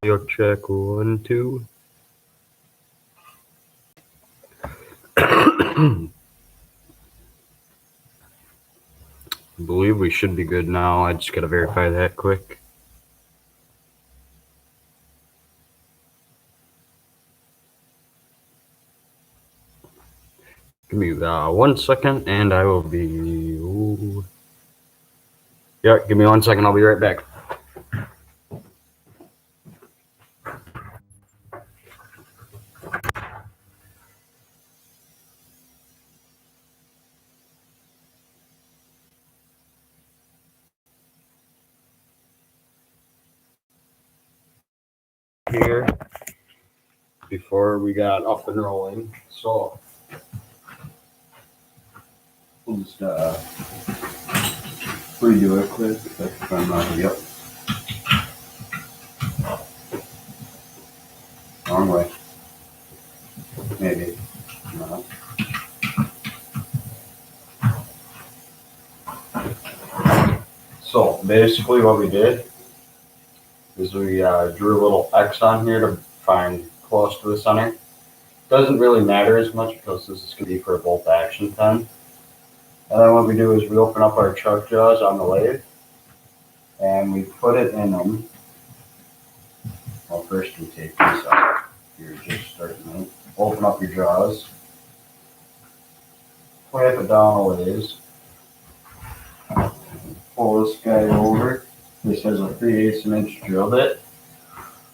Audio check 1, 2. I believe we should be good now. I just gotta verify that quick. Give me 1 second and I will be. Ooh. Yeah, give me 1 second. I'll be right back. Here before we got up and rolling. So we'll just redo it quick. If I'm not, yep. Wrong way. Maybe. No. So basically what we did is we drew a little X on here to find close to the center. Doesn't really matter as much because this is going to be for a bolt action pen. And then what we do is we open up our chuck jaws on the lathe and we put it in them. Well, first we take these out. You're just starting to open up your jaws, clamp it down a ways, pull this guy over. This has a 3/8 inch drill bit,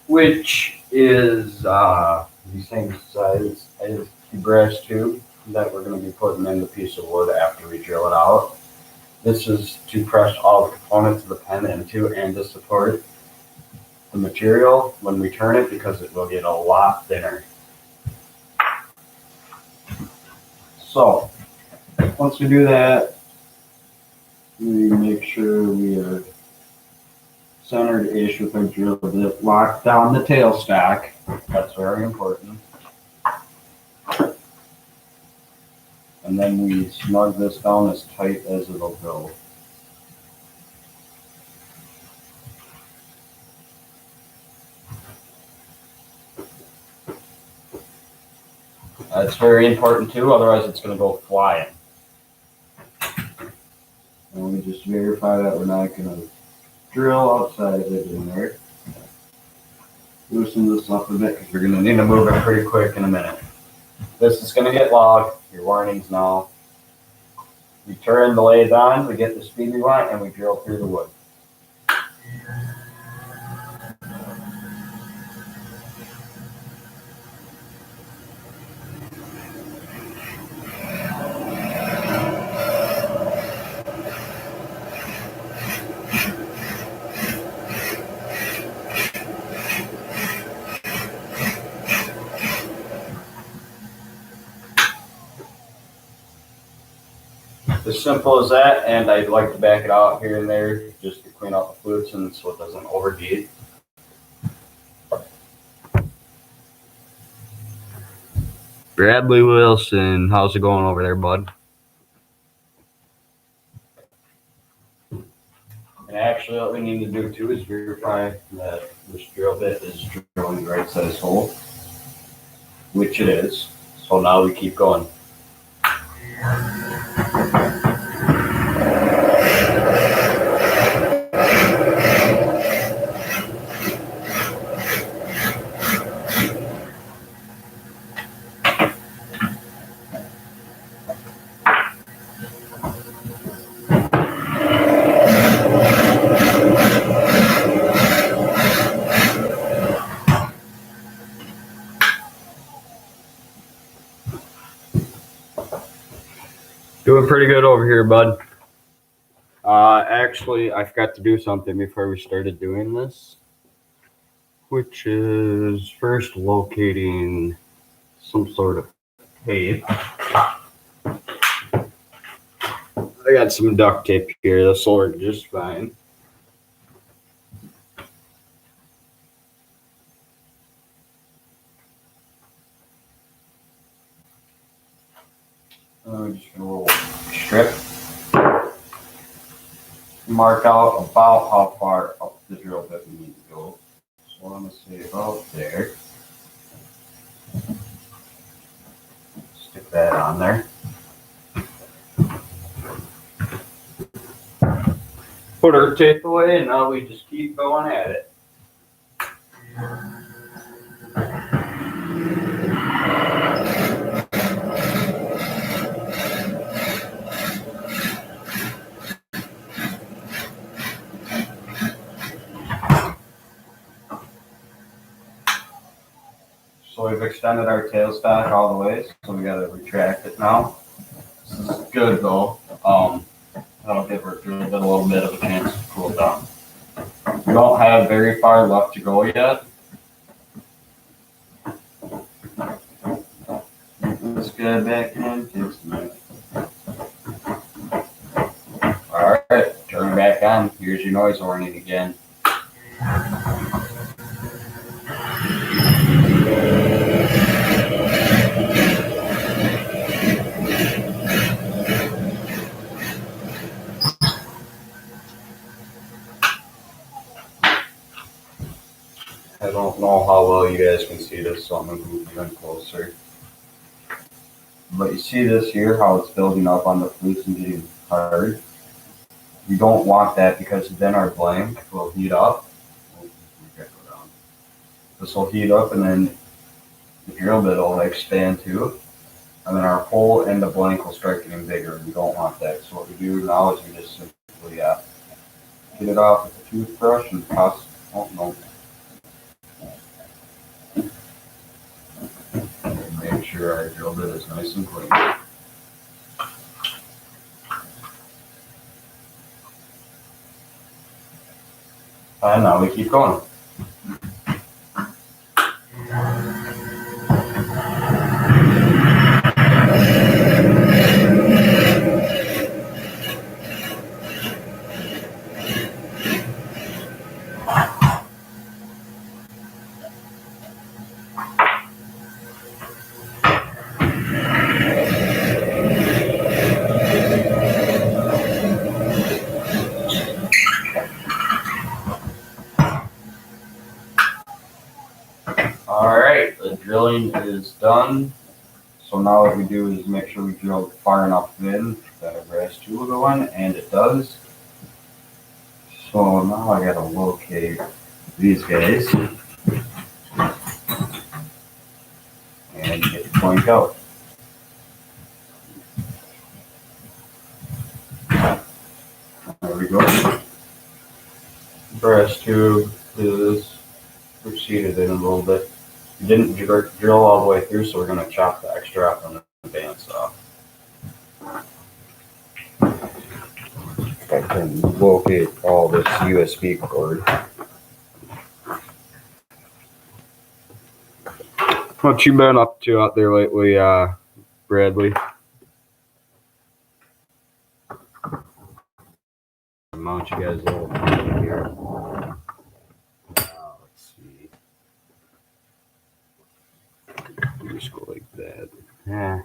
which is the same size as the brass tube that we're going to be putting in the piece of wood after we drill it out. This is to press all the components of the pen into and to support the material when we turn it because it will get a lot thinner. So once we do that, we make sure we are centered-ish with our drill bit, lock down the tail stack. That's very important. And then we snug this down as tight as it'll go. That's very important too, otherwise it's going to go flying. And we just verify that we're not going to drill outside of it in there. Loosen this up a bit because we're going to need to move it pretty quick in a minute. This is going to get logged. Your warnings now. We turn the lathe on, we get the speed we want, and we drill through the wood. As simple as that, and I'd like to back it out here and there just to clean out the flutes and so it doesn't overheat. Bradley Wilson, how's it going over there, bud? And actually what we need to do too is verify that this drill bit is drilling the right size hole, which it is. So now we keep going. Doing pretty good over here, bud. Actually, I forgot to do something before we started doing this, which is first locating some sort of tape. I got some duct tape here. This will work just fine. I'm just gonna roll strip. Mark out about how far up the drill bit we need to go. So I'm going to say about there. Stick that on there. Put our tape away, and now we just keep going at it. So we've extended our tailstock all the way, so we got to retract it now. This is good though. That'll give our drill bit a little bit of a chance to cool down. We don't have very far left to go yet. Let's get back in. Takes a minute. All right, turn it back on. Here's your noise warning again. I don't know how well you guys can see this, so I'm going to move you in closer. But you see this here, how it's building up on the flutes and getting hard. You don't want that because then our blank will heat up. This will heat up and then the drill bit will expand too. And then our hole and the blank will start getting bigger. We don't want that. So what we do now is we just simply get it off with a toothbrush and toss. Oh no. Make sure our drill bit is nice and clean. And now we keep going. Alright, the drilling is done. So now what we do is make sure we drill far enough in that our brass tool will go in, and it does. So now I gotta locate these guys and get the point out. There we go. Brass tube is receded in a little bit. We didn't drill all the way through, so we're going to chop the extra off on the bandsaw. I can locate all this USB cord. What you been up to out there lately, Bradley? Mount you guys a little bit here. Let's see. Just go like that. Yeah.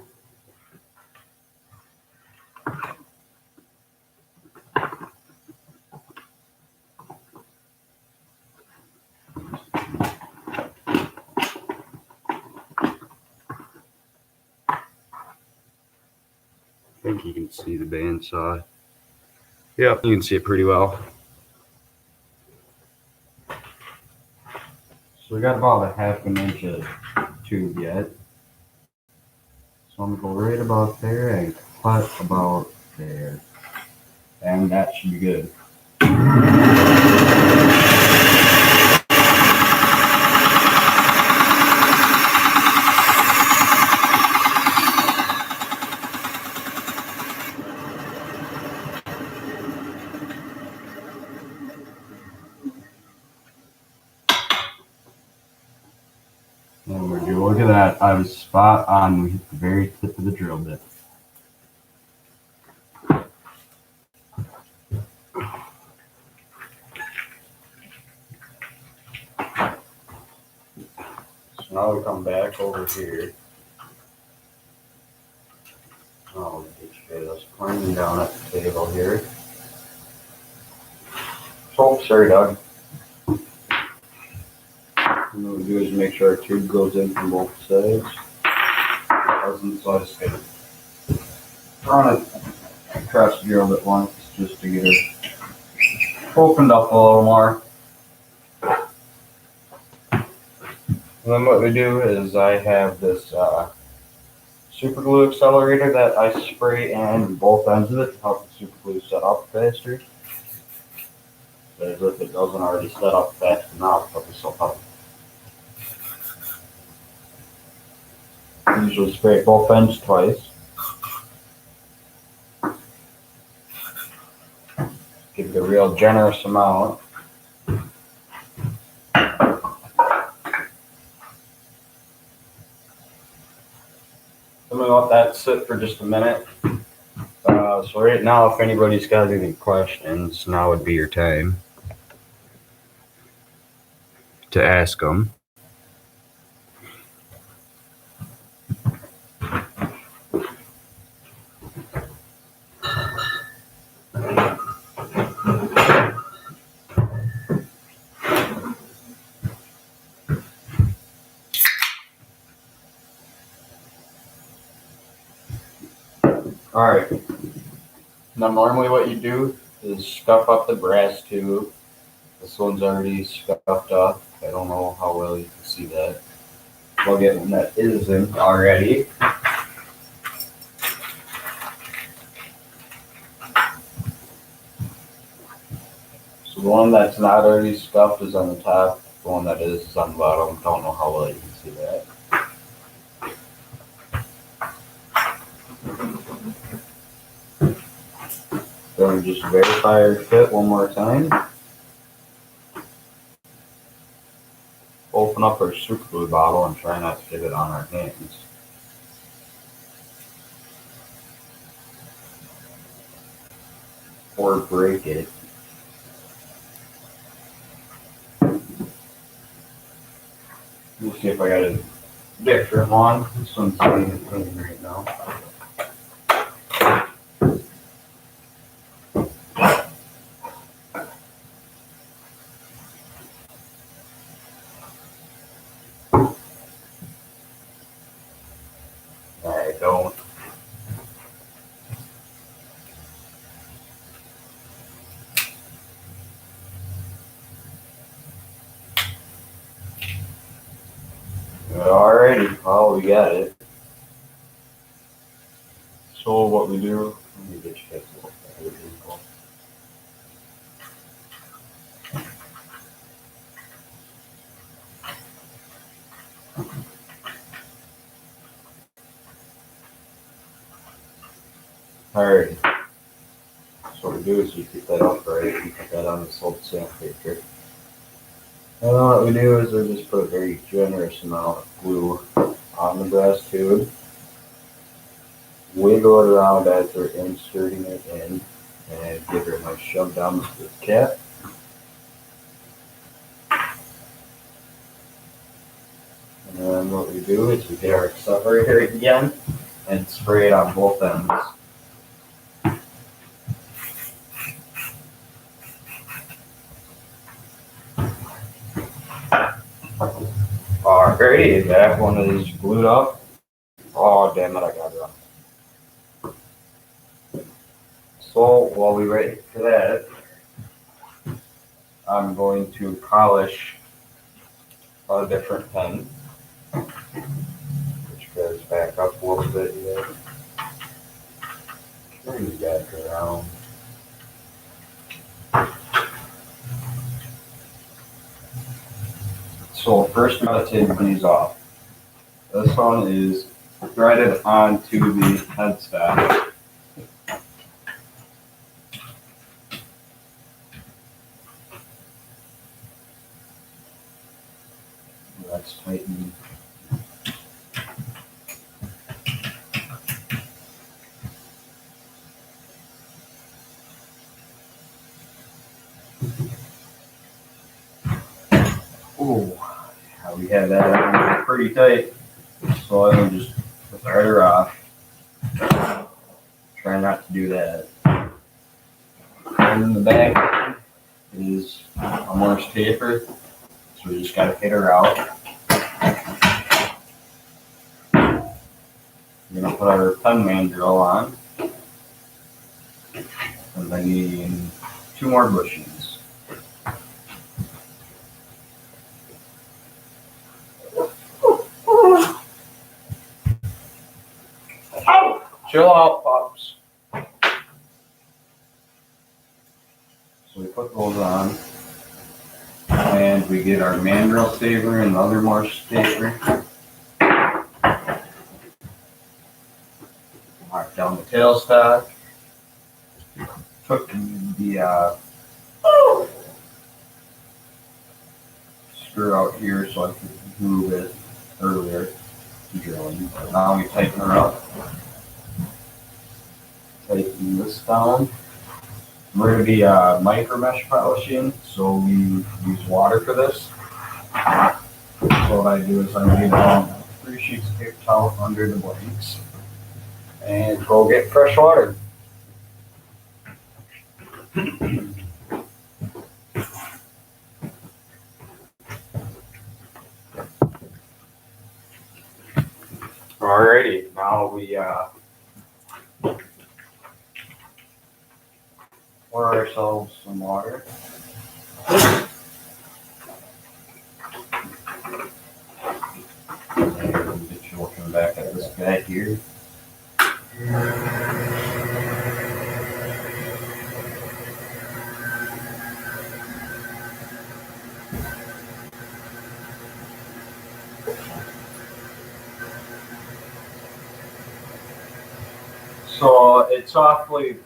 I think you can see the bandsaw. Yep, you can see it pretty well. So we got about a half an inch of tube yet. So I'm gonna go right about there and cut about there. And that should be good. And we're doing, look at that, I was spot on. We hit the very tip of the drill bit. So now we come back over here. Oh, get you guys climbing down at the table here. Oh, sorry, Doug. And what we do is make sure our tube goes in from both sides. Doesn't, so I just gotta run it across here a bit once just to get it opened up a little more. And then what we do is I have this super glue accelerator that I spray in both ends of it to help the super glue set up faster. As if it doesn't already set up fast enough, but it's still up. I usually spray both ends twice. Give it a real generous amount. I'm gonna let that sit for just a minute. So right now, if anybody's got any questions, now would be your time to ask them. All right. Now normally what you do is scuff up the brass tube. This one's already scuffed up. I don't know how well you can see that. We'll get one that isn't already. So the one that's not already scuffed is on the top. The one that is on the bottom. Don't know how well you can see that. Then just verify your fit one more time. Open up our super glue bottle and try not to get it on our hands. Or break it. We'll see if I got a different one. This one's clean right now. I don't. Alrighty, well, we got it. So what we do, let me get you guys a little better vehicle. Alright, so what we do is we keep that upright and put that on this old sandpaper. And what we do is we just put a very generous amount of glue on the brass tube. Wiggle it around as we're inserting it in and give it a nice shove down with the cap. And then what we do is we get our accelerator again and spray it on both ends. Alrighty, that one is glued up. Oh, damn it, I got it on. So, while we wait for that, I'm going to polish a different pen, which goes back up a little bit here. Turn the back around. So first I'm going to take these off. This one is threaded onto the headstock. That's tightened. Ooh, we have that on pretty tight, so I can just thread her off. Try not to do that. And in the back is a Morse taper. It's So we just gotta hit her out. We're gonna put our pen mandrel on. And then need 2 more bushings. Chill out, pups. So we put those on. And we get our mandrel staver and another more staver. Mark down the tailstock. Took the screw out here so I could move it earlier to drilling. But now we tighten her up. Tighten this down. We're going to be micro mesh polishing, so we use water for this. So what I do is I lay down 3 sheets of paper towel under the blanks and go get fresh water. Alrighty, now we pour ourselves some water. And get you looking back at this guy here. So it's awfully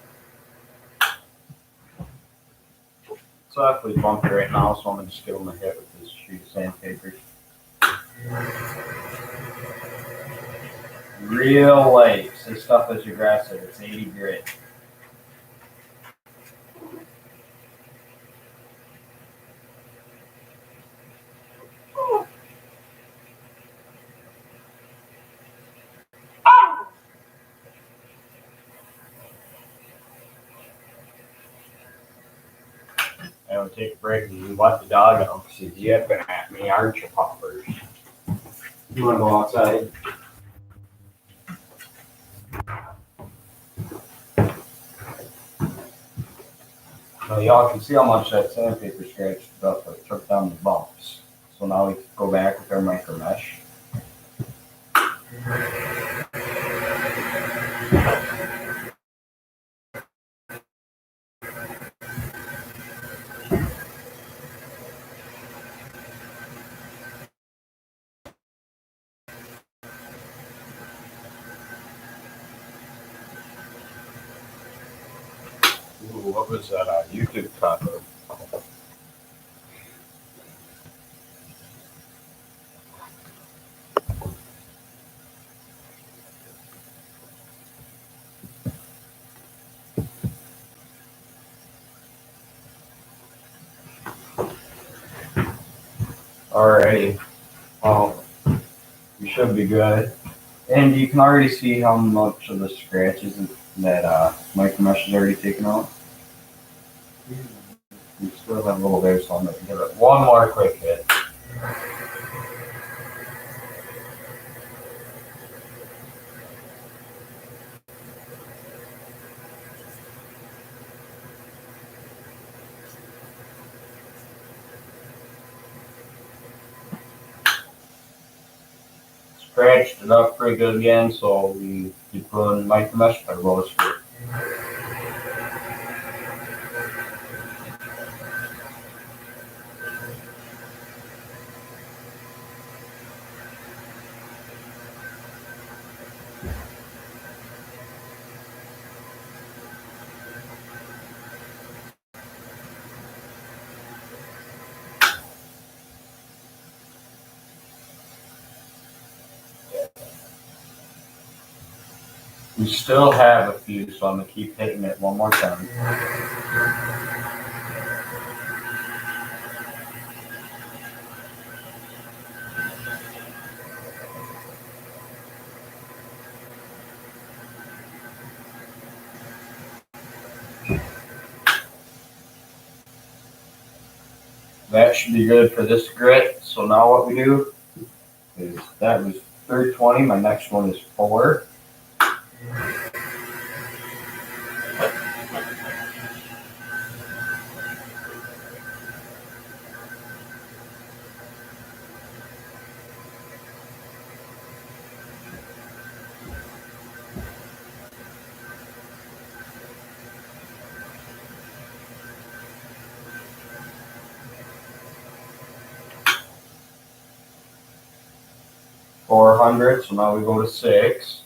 bumpy right now, so I'm gonna just give him a hit with this sheet of sandpaper. Real light. This stuff is aggressive. It's 80 grit. I would take a break and let the dog out because he's yipping at me, aren't you, puppers? You want to go outside? Now y'all can see how much that sandpaper scratched up, but it took down the bumps. So now we go back with our micro mesh. Ooh, what was that YouTube cut? Alrighty, well, you should be good. And you can already see how much of the scratches that micro mesh is already taken out. You still have a little there, so I'm going to give it one more quick hit. Scratched it up pretty good again, so we keep putting micro mesh by roller screw. We still have a few, so I'm going to keep hitting it one more time. That should be good for this grit. So now what we do is that was 320. My next one is 4. 400. So now we go to 6.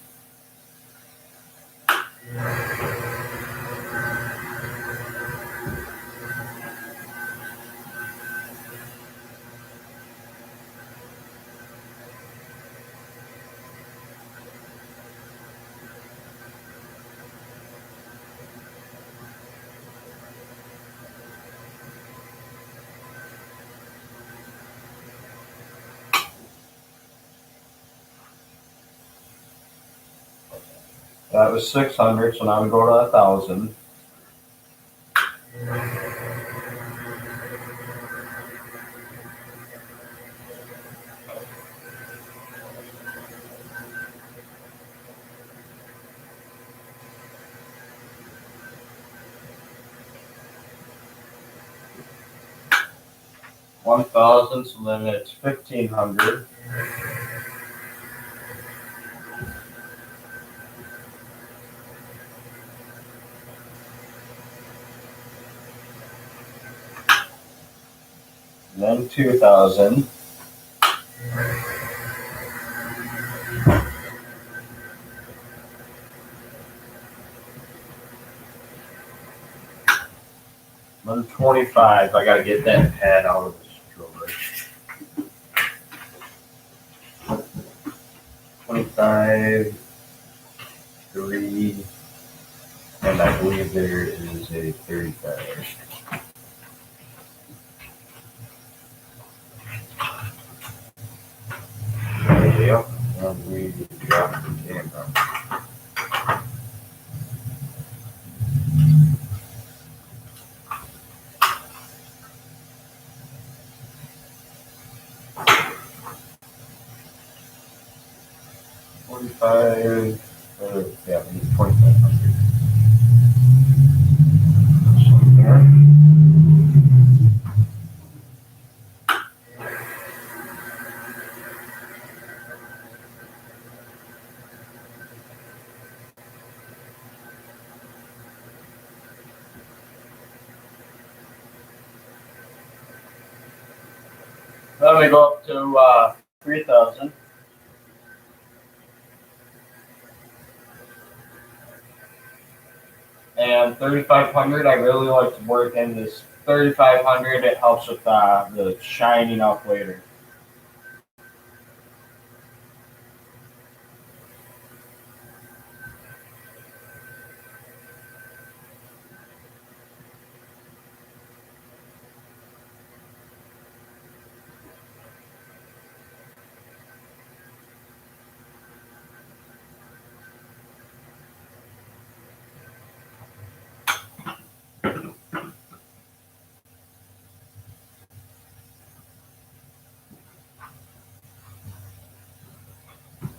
600. So now we go to 1,000. 1,000. So then it's 1,500. Then 2,000. Then 25. I gotta get that pad out of this drawer. 25, 3, and I believe there is a 35. Yep, and we dropped the camera. $45, yeah, we need 2,500. Then we go up to 3,000. And 3,500, I really like to work in this 3,500. It helps with the shining up later.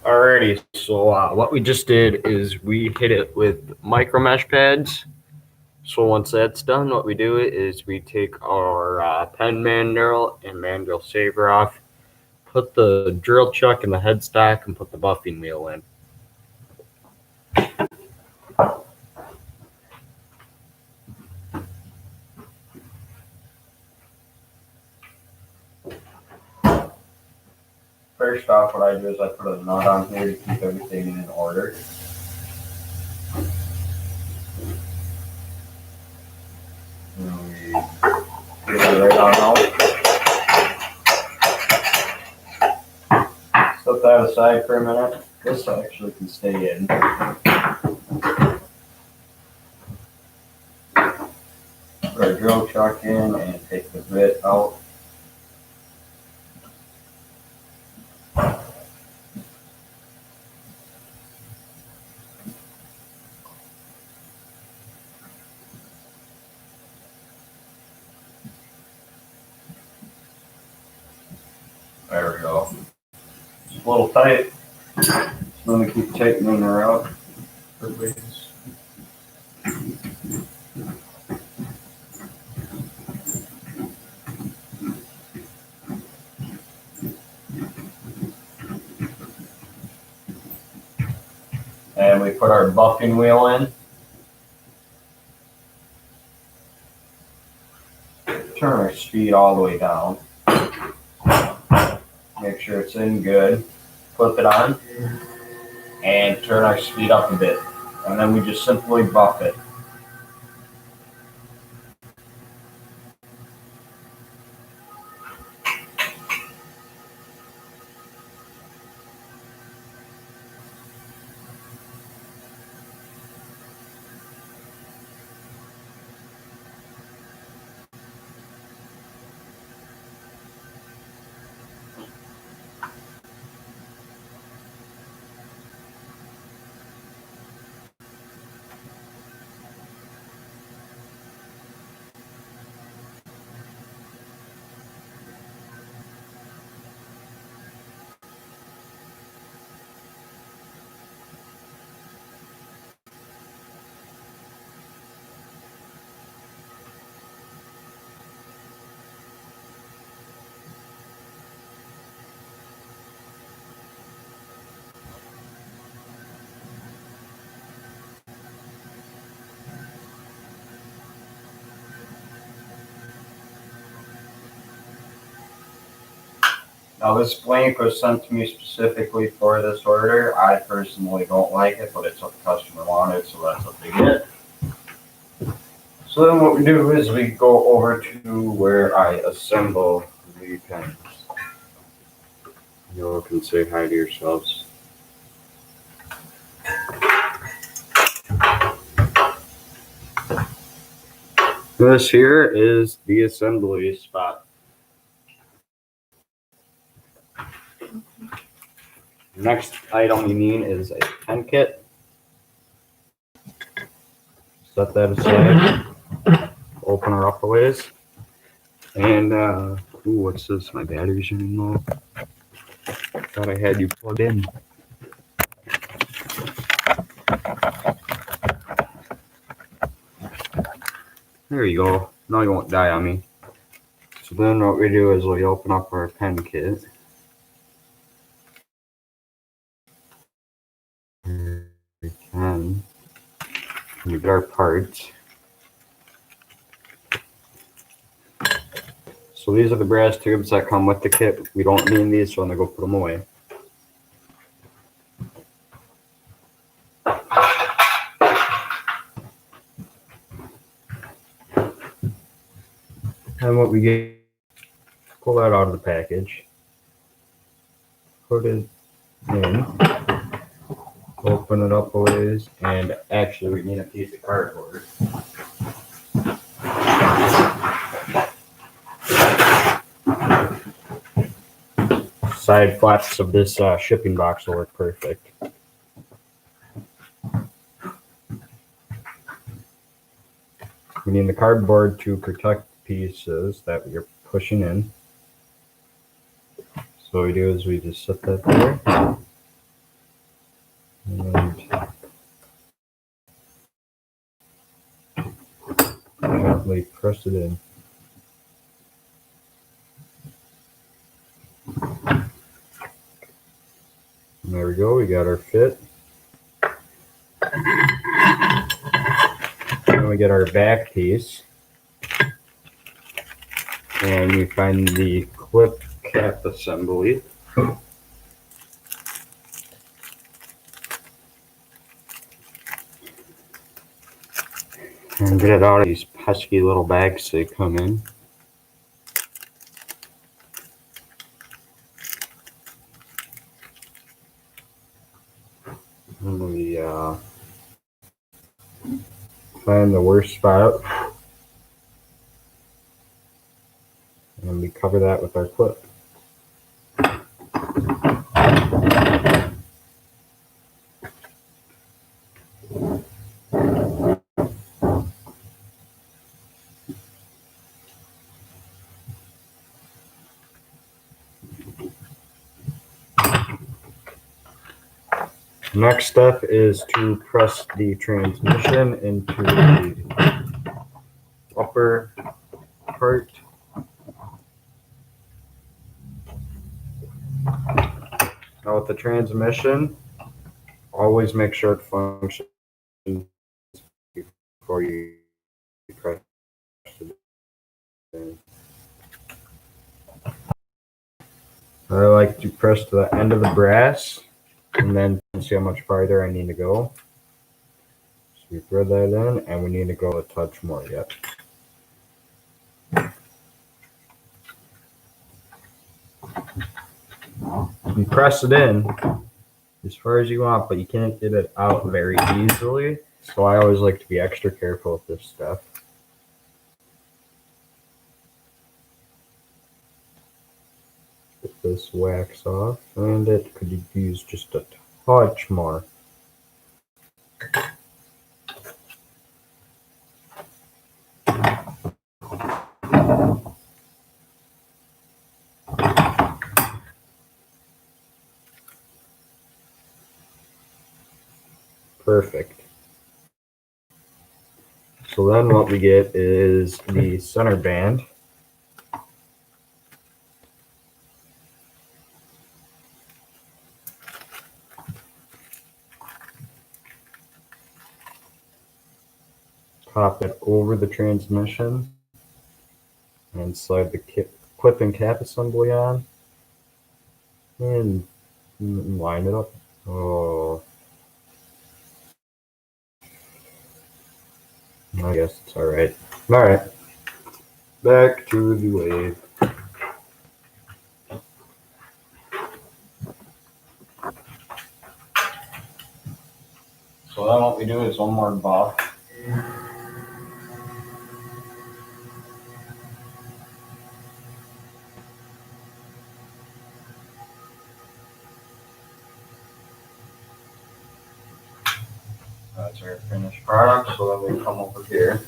Alrighty, so what we just did is we hit it with micro mesh pads. So once that's done, what we do is we take our pen mandrel and mandrel saver off, put the drill chuck in the headstock, and put the buffing wheel in. First off, what I do is I put a nut on here to keep everything in order. And we get it right on out. Set that aside for a minute. This actually can stay in. Put our drill chuck in and take the bit out. There we go. It's a little tight. So let me keep tightening her out. And we put our buffing wheel in. Turn our speed all the way down. Make sure it's in good. Flip it on and turn our speed up a bit. And then we just simply buff it. Now this blank was sent to me specifically for this order. I personally don't like it, but it's what the customer wanted, so that's what they get. So then what we do is we go over to where I assemble the pens. You all can say hi to yourselves. This here is the assembly spot. Next item you need is a pen kit. Set that aside. Open her up a ways. And, what's this? My battery's running low. Thought I had you plugged in. There you go. Now you won't die on me. So then what we do is we open up our pen kit. We can. We get our parts. So these are the brass tubes that come with the kit. We don't need these, so I'm gonna go put them away. And what we get, pull that out of the package, put it in, open it up a ways, and actually we need a piece of cardboard. Side flaps of this shipping box will work perfect. We need the cardboard to protect the pieces that we are pushing in. So what we do is we just set that there. And gently press it in. And there we go, we got our fit. Then we get our back piece. And we find the clip cap assembly. And get it out of these pesky little bags they come in. And we find the worst spot. And we cover that with our clip. Next step is to press the transmission into the upper part. Now with the transmission, always make sure it functions before you press it in. I like to press to the end of the brass and then see how much farther I need to go. So we thread that in and we need to go a touch more yet. You press it in as far as you want, but you can't get it out very easily. So I always like to be extra careful with this stuff. Get this wax off, and it could use just a touch more. Perfect. So then what we get is the center band. Pop it over the transmission and slide the clip and cap assembly on and line it up. Oh, I guess it's all right. All right, back to the lathe. So then what we do is one more buff. That's our finished product. So then we come over here.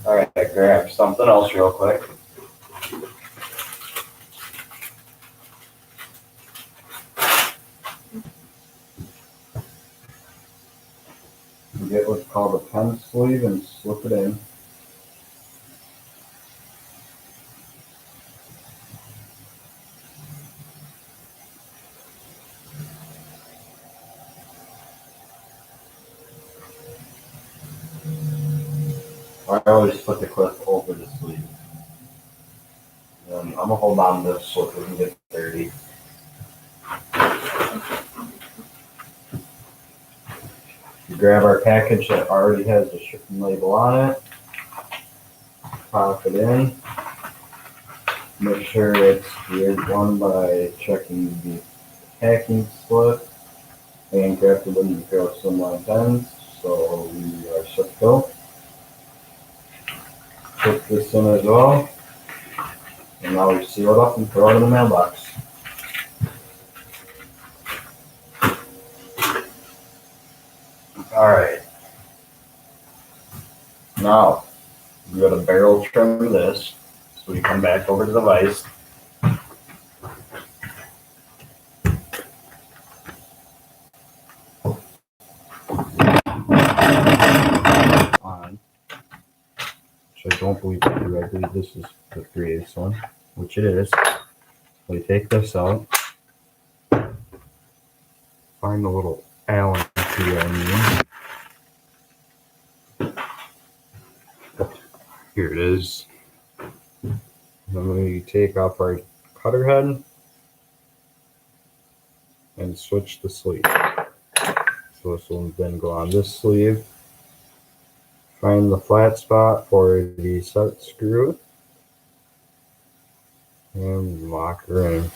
All right, grab something else real quick. You get what's called a pen sleeve and slip it in. I always put the clip over the sleeve. And I'm gonna hold on to this so it doesn't get dirty. You grab our package that already has the shipping label on it, pop it in, make sure it's geared one by checking the packing slip, and grab the wooden throw some line ends, so we are set to go. Put this in as well, and now we seal it up and throw it in the mailbox. Alright. Now, we got a barrel trim this, so we come back over to the vise. On, which I don't believe I do. I believe this is the 3/8 one, which it is. We take this out, find the little Allen key I need. Here it is. Then we take off our cutter head and switch the sleeve. So this will then go on this sleeve. Find the flat spot for the set screw and lock her in.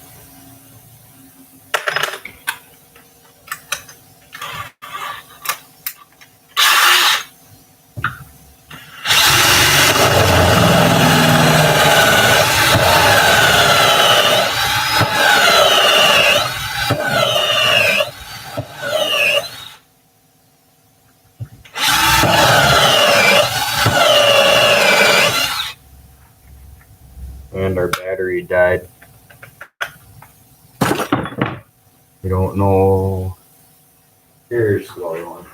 And our battery died. We don't know Here's the other one.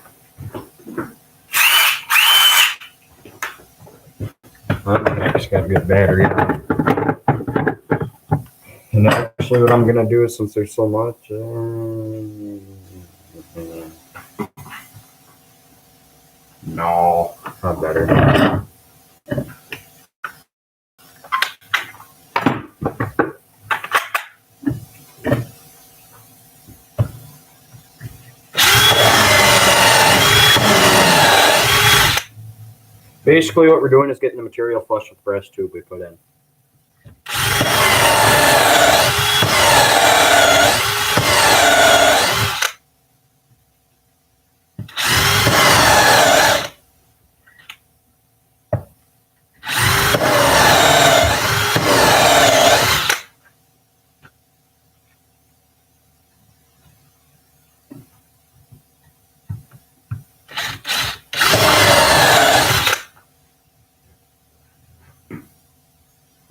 It's got a good battery on it. And actually what I'm gonna do is, since there's so much, no, not better. Basically what we're doing is getting the material flush with the brass tube we put in.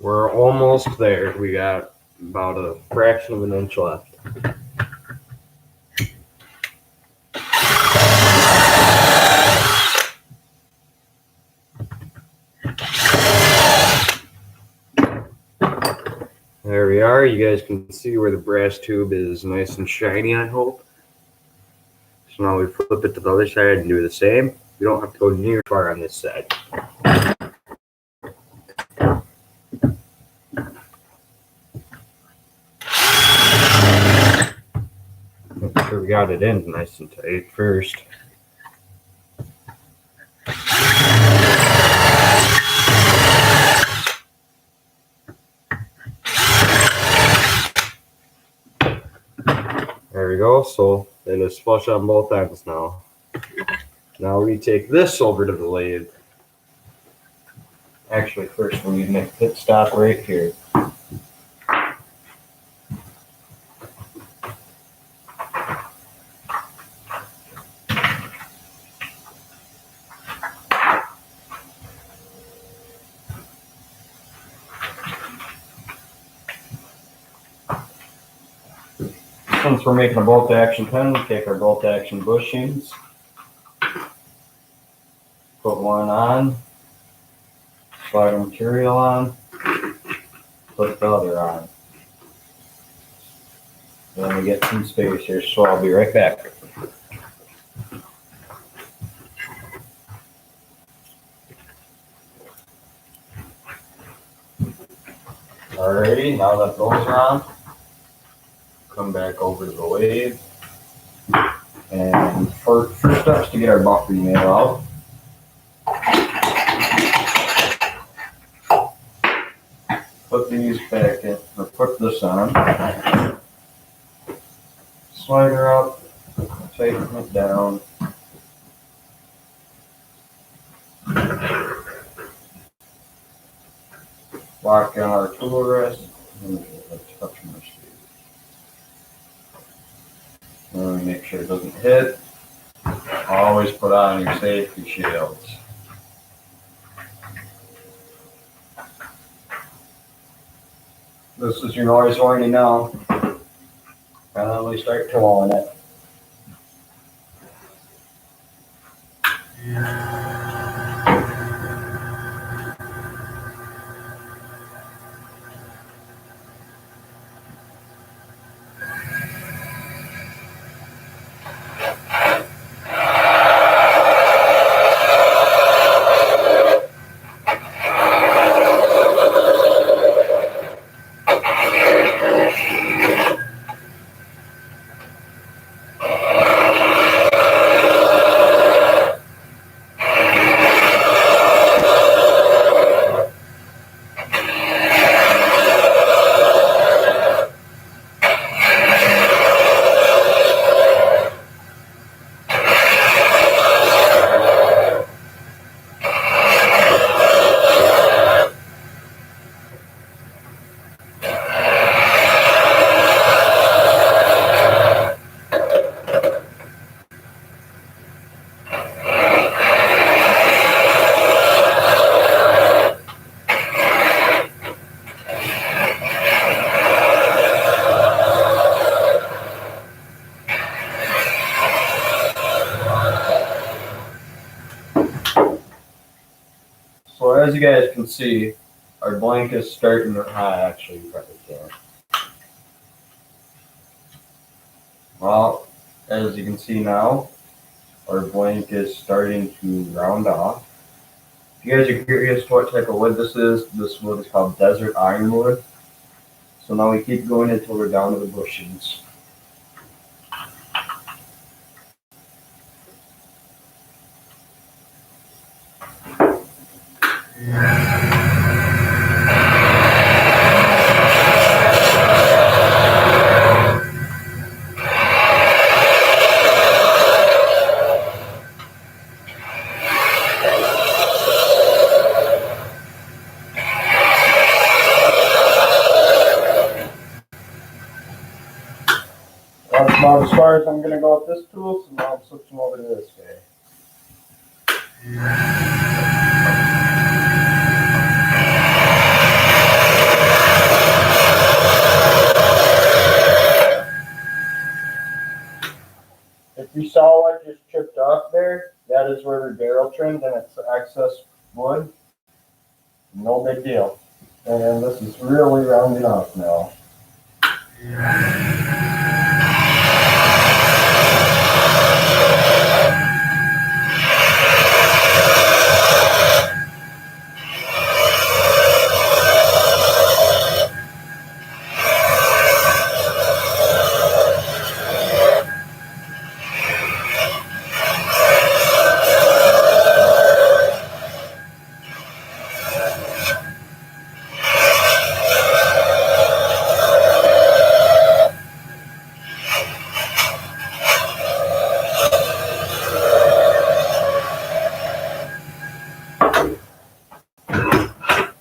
We're almost there. We got about a fraction of an inch left. There we are. You guys can see where the brass tube is nice and shiny, I hope. So now we flip it to the other side and do the same. We don't have to go near far on this side. Make sure we got it in nice and tight first. There we go. So it is flush on both ends now. Now we take this over to the lathe. Actually, first we need to make a pit stop right here. Since we're making a bolt action pen, we take our bolt action bushings, put one on, slide the material on, put the other on. Then we get some space here, so I'll be right back. Alrighty, now that those are on, come back over to the lathe. And first steps to get our buffer nail out. Put these back in, or put this on. Slide her up, tighten it down. Lock on our tool rest. And make sure it doesn't hit. Always put on your safety shields. This is your noise warning now. Finally start tooling it. as you guys can see, our blank is starting to high. Actually, you probably can't. Well, as you can see now, our blank is starting to round off. If you guys are curious what type of wood this wood is called desert ironwood. So now we keep going until we're down to the bushings. That's about as far as I'm going to go with this tool, so now I'm switching over to this guy. If you saw what just chipped off there, that is where we barrel trimmed and it's excess wood. No big deal. And this is really rounding off now.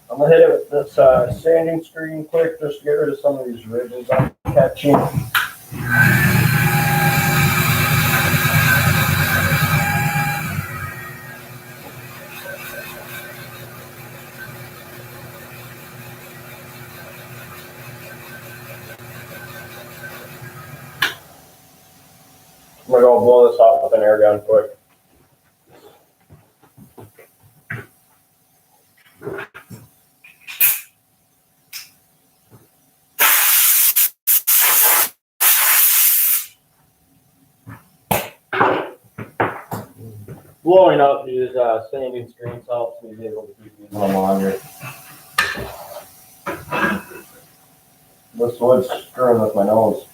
I'm going to hit it with this sanding screen quick just to get rid of some of these ridges I'm catching. I'm going to go blow this off with an air gun quick. Blowing up these sanding screens helps me be able to keep these on longer. This wood's screwing with my nose.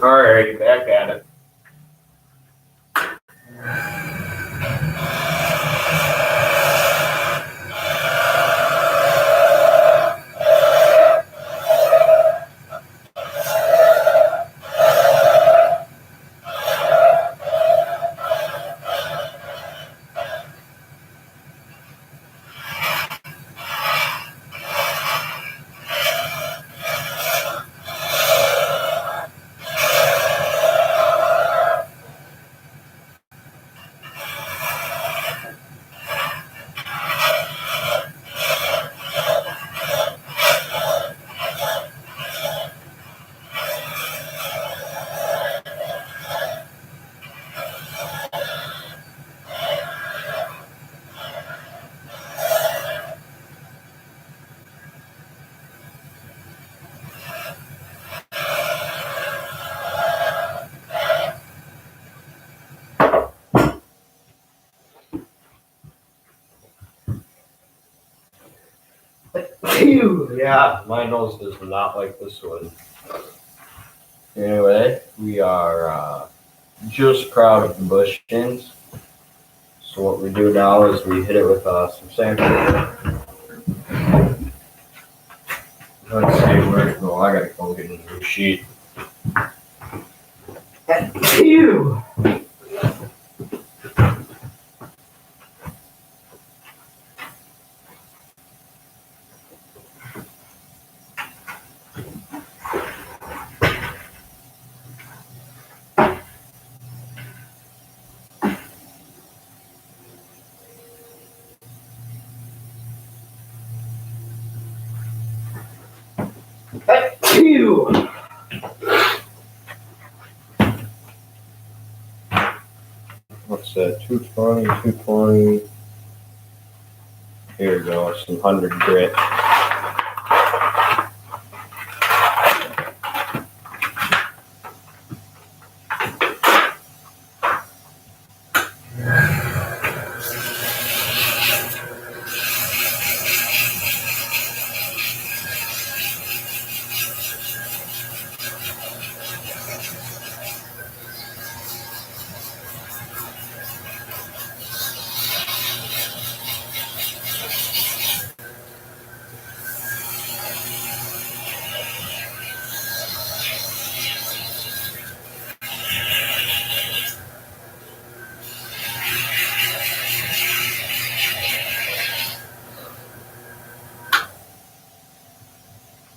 Alright, back at it. Yeah, my nose does not like this wood. Anyway, we are just proud of the bushings. So what we do now is we hit it with some sandpaper. Let's see where to go. I gotta go get a new sheet. Phew! Phew! What's that? 220, 220. Here we go, some 100 grit.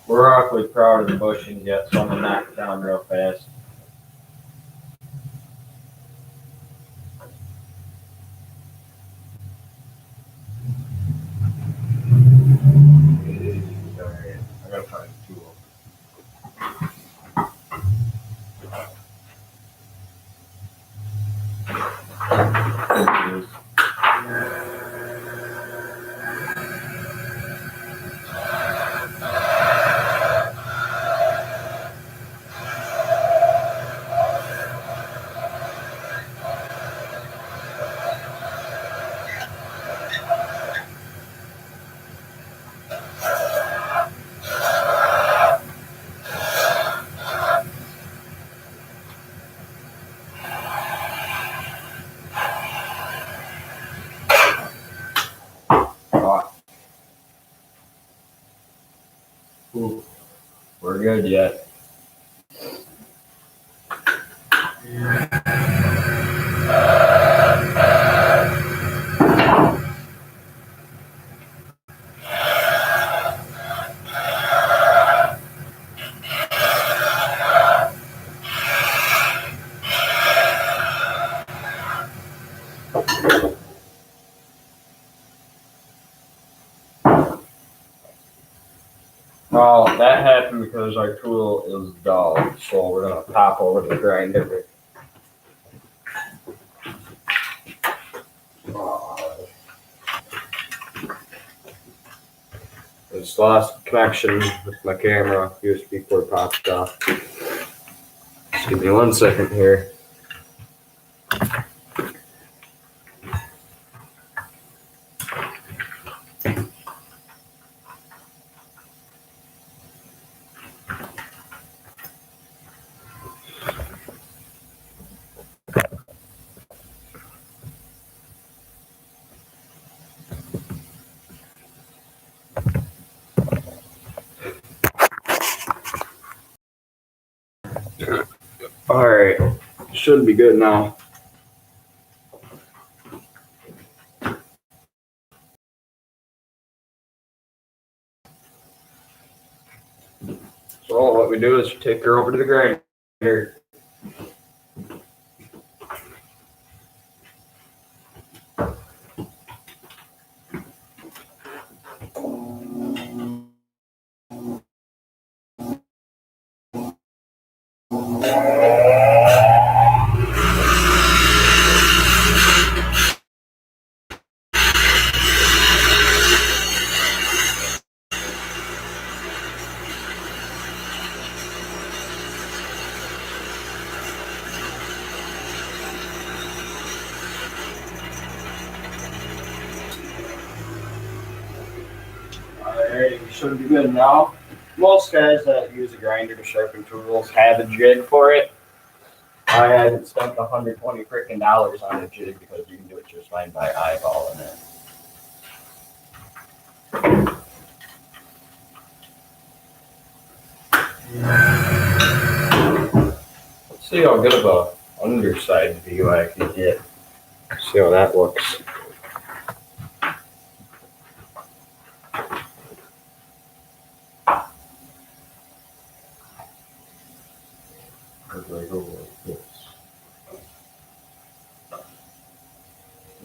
We're awfully proud of the bushings yet, so I'm gonna knock it down real fast. Alright, I gotta find a tool. There it is. Ooh, we're good yet. Well, that happened because our tool is dull, so we're gonna pop over the grinder. It's lost connection with my camera. USB cord popped off. Just give me 1 second here. All right, should be good now. So what we do is take her over to the grinder. Alright, you should be good now. Most guys that use a grinder to sharpen tools have a jig for it. I haven't spent $120 freaking on a jig because you can do it just fine by eyeballing it. Let's see how good of a underside view I can get. See how that looks. Go like this.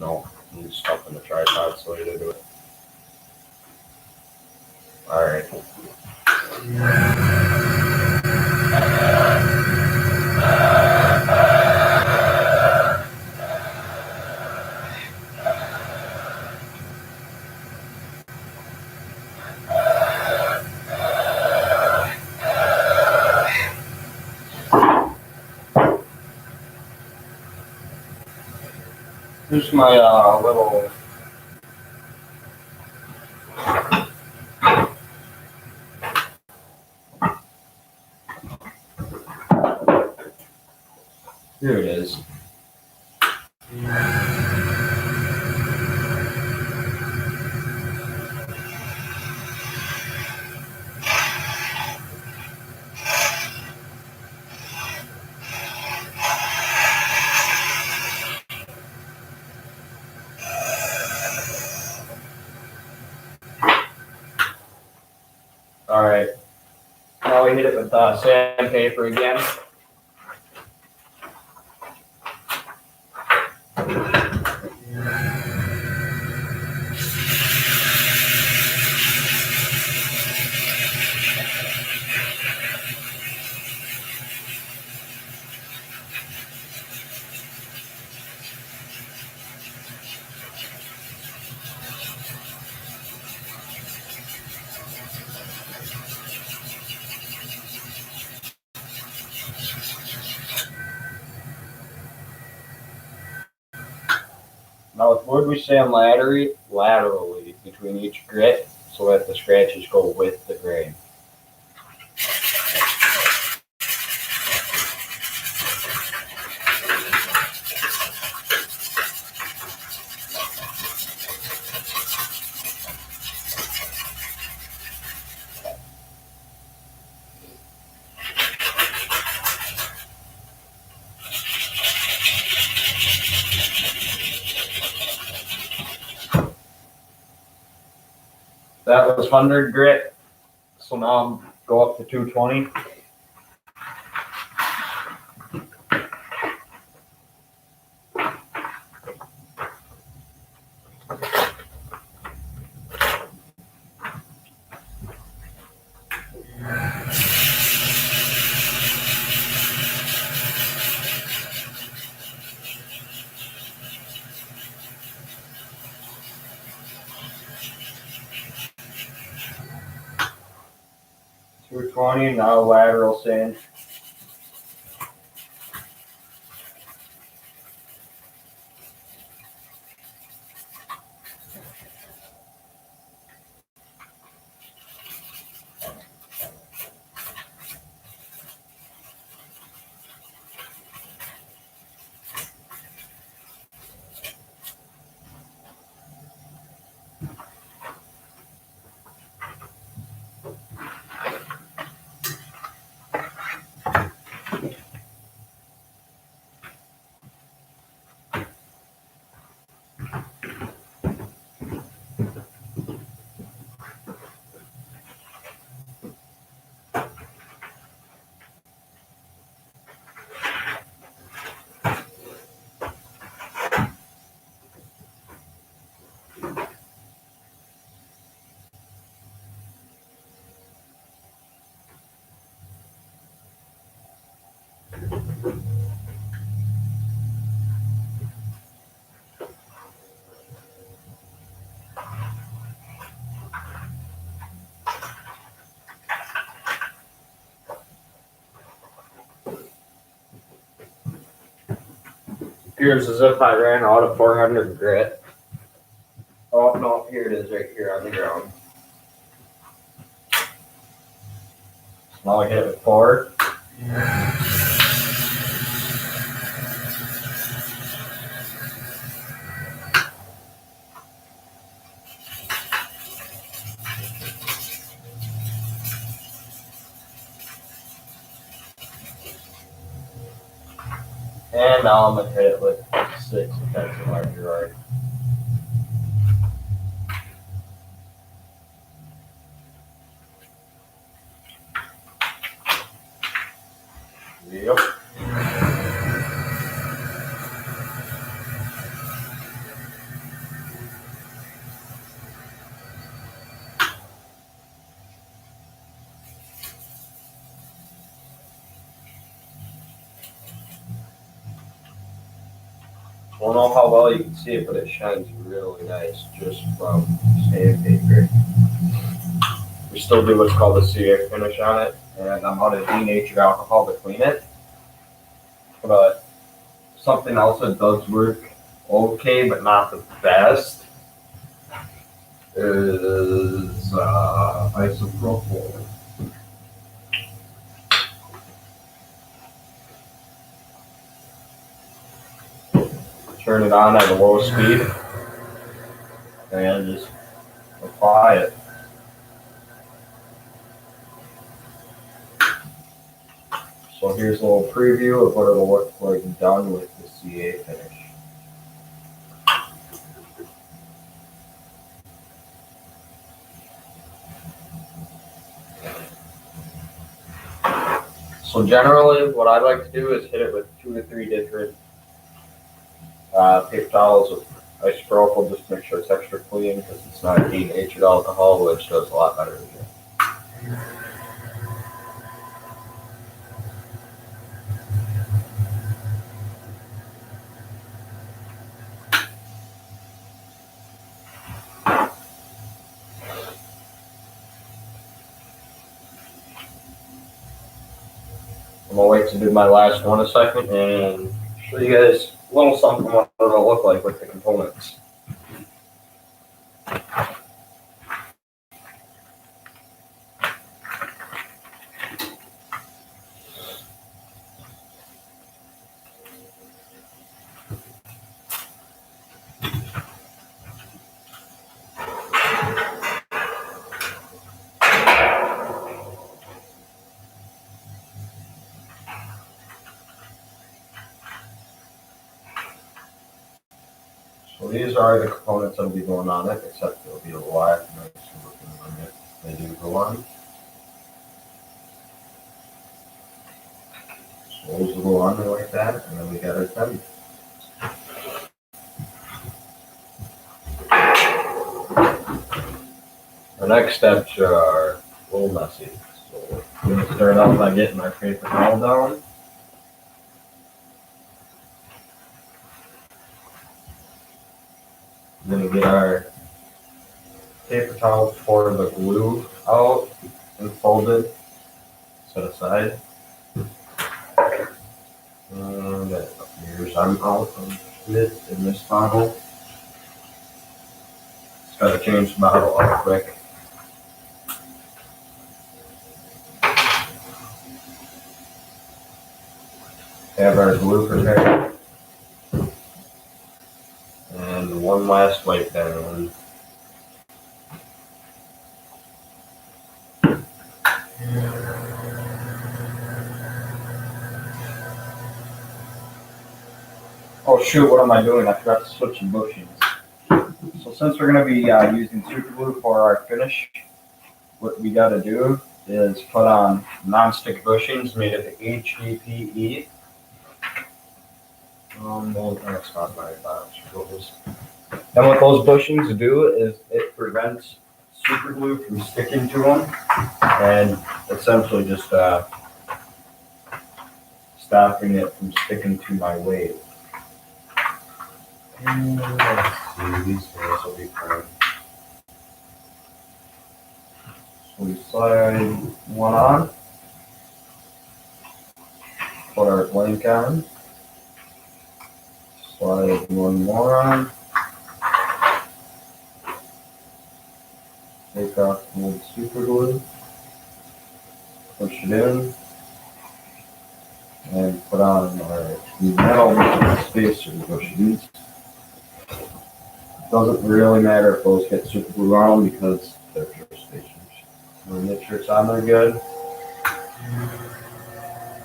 No, I'm just stuffing the tripod so I do it. Alright. Here's my little here it is. Alright. Now we hit it with sandpaper again. Now with wood we sand laterally between each grit so that the scratches go with the grain. That was 100 grit, so now I'm go up to 220. Now lateral sand. Appears as if I ran out of 400 grit. Oh no, here it is right here on the ground. So now I hit it with 4. And now I'm going to hit it with 6 if that's a larger right. Yep. I don't know how well you can see it, but it shines really nice just from sandpaper. We still do what's called a CA finish on it, and I'm out of denatured alcohol to clean it. But something else that does work okay, but not the best, is isopropyl. Turn it on at a low speed and just apply it. So here's a little preview of what it'll look like done with the CA finish. So generally what I like to do is hit it with 2 to 3 different paper towels with isopropyl, just to make sure it's extra clean because it's not denatured alcohol, which does a lot better than it. I'm gonna wait to do my last one a second and show you guys a little something what it'll look like with the components. So these are the components that'll be going on it, except it'll be a lot nice looking when they do go on. So those will go on there like that, and then we got our pen. The next steps are a little messy. So I'm going to start out by getting my paper towel down. Then we get our paper towel for the glue out and folded, set aside. And here's I'm out of it in this bottle. Just gotta change the bottle up quick. Have our glue prepared. And one last wipe down. Oh shoot, what am I doing? I forgot to switch the bushings. So since we're going to be using super glue for our finish, what we got to do is put on non-stick bushings made of HDPE. Well, that's not my box. And what those bushings do is it prevents super glue from sticking to them, and essentially just stopping it from sticking to my weight. And let's see, these guys will be fine. So we slide one on, put our blank on, slide one more on, take off the old super glue, push it in, and put on our metal spacer bushings. Doesn't really matter if those get super glue on them because they're just spacers. When the shirt's on there good,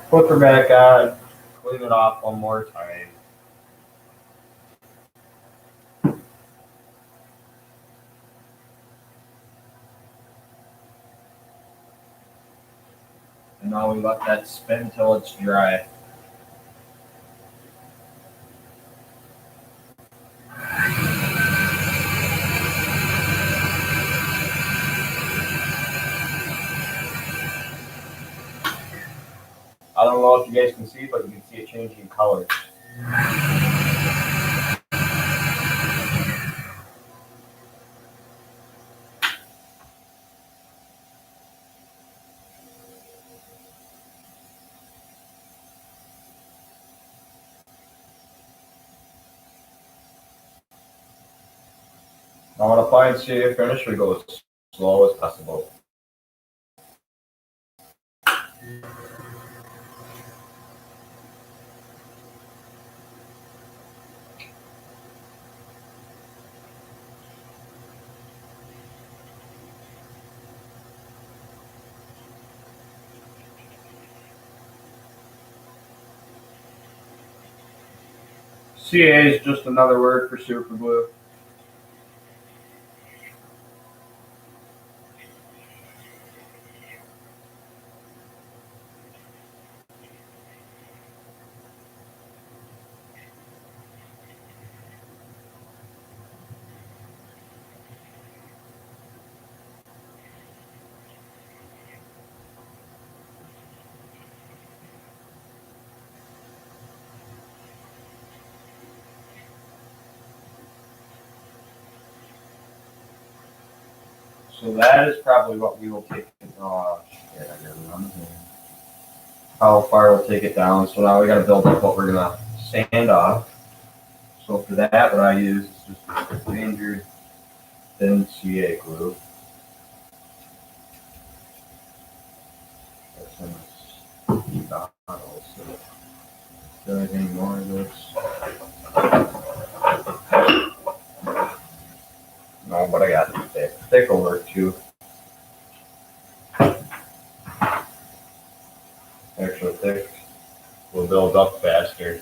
put her back on, clean it off one more time. And now we let that spin until it's dry. I don't know if you guys can see, but you can see it changing colors. Now when applying CA finish, we go as slow as possible. CA is just another word for super glue. So that is probably what we will take. How far we'll take it down. So now we got to build up what we're gonna sand off. So for that, what I use is just a standard thin CA glue. That's in this bottle. So do anything more of this? No, but I got thick. Thick will work too. Extra thick will build up faster.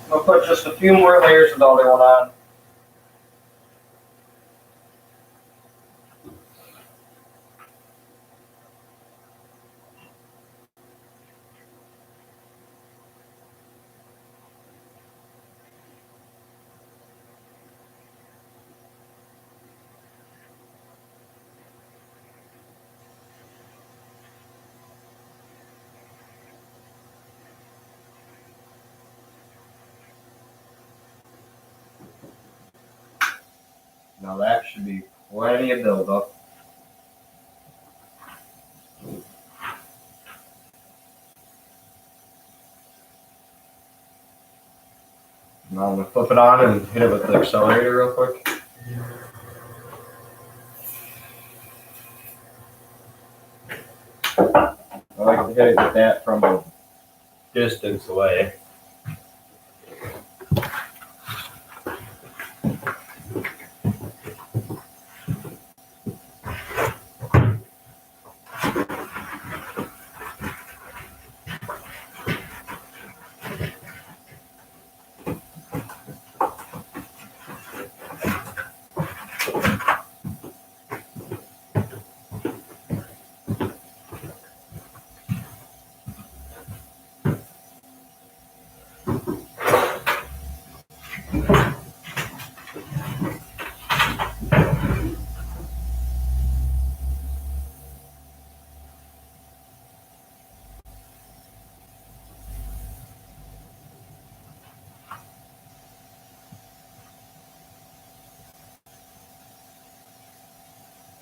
I'll put just a few more layers of the other one on. Now that should be plenty of buildup. Now I'm going to flip it on and hit it with the accelerator real quick. I like to hit it with that from a distance away.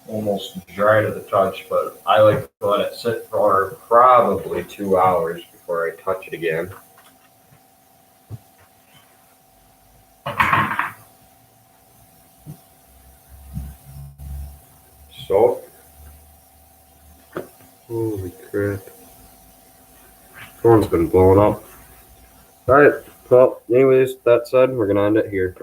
Almost dry to the touch, but I like to let it sit for probably 2 hours before I touch it again. So, holy crap. Phone's been blowing up. Alright, well, anyways, that said, we're gonna end it here.